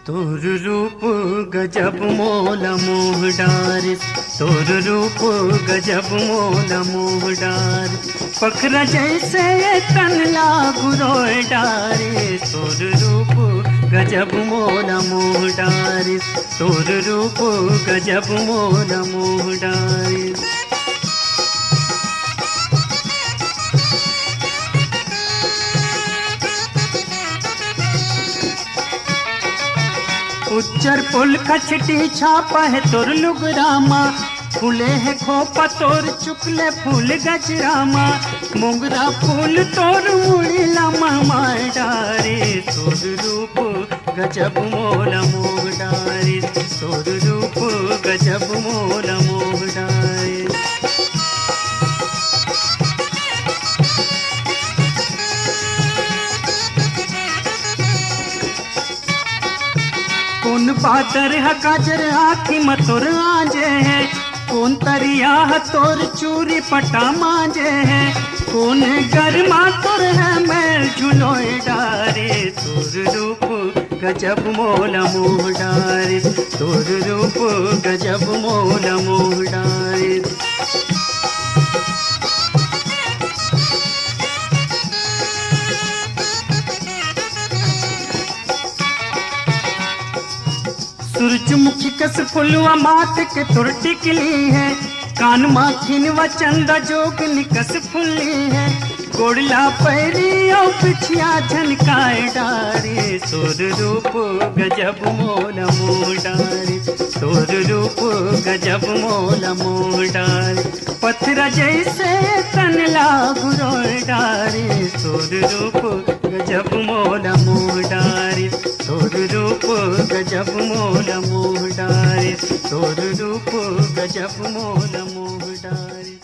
तोर रूप गजब मोल मोह डार, तोर रूप गजब मोल मोह डार, पखरा जैसे तन लागू रोए डारे। तोर रूप गजब मोल मोह डार, तोर रूप गजब मोल मोह डार। उच्चर पुल खचटी छापा है तोर लुगरामा, फूले है खोपा तोर चुकले फूल गजरामा, मोगरा फूल तोर मुड़ी लमा माय डारे। तोर रूप गजब मोल मोह डारे, तोर रूप गजब मोल मोह डारे। कौन बादर है काजर आखी में तोर आजे है, कौन तरिया है तोर चूरी पटा मांजे है, कौन गरमा तोर है मैल झुलोए डारे। तोर रूप गजब मोल मोह डारे, तोर रूप गजब मोल मोह डारे। सूरजमुखी कस फुलवा माथ के तुर टिकली है, कान माखिन व चंदा जोग निकस फुल्ली है, गोड़ला पैरी और पिछिया झनकाए डारे। तोर रूप गजब मोल मोह डारे, तोर रूप गजब मोल मोह डारे, पत्थर जैसे तन लागू रोए डारे। तोर रूप गजब मोल मोह डारे, तोर रूप गजब मोल मोह डारे, तोर रूप गजब मोल मोह डारे।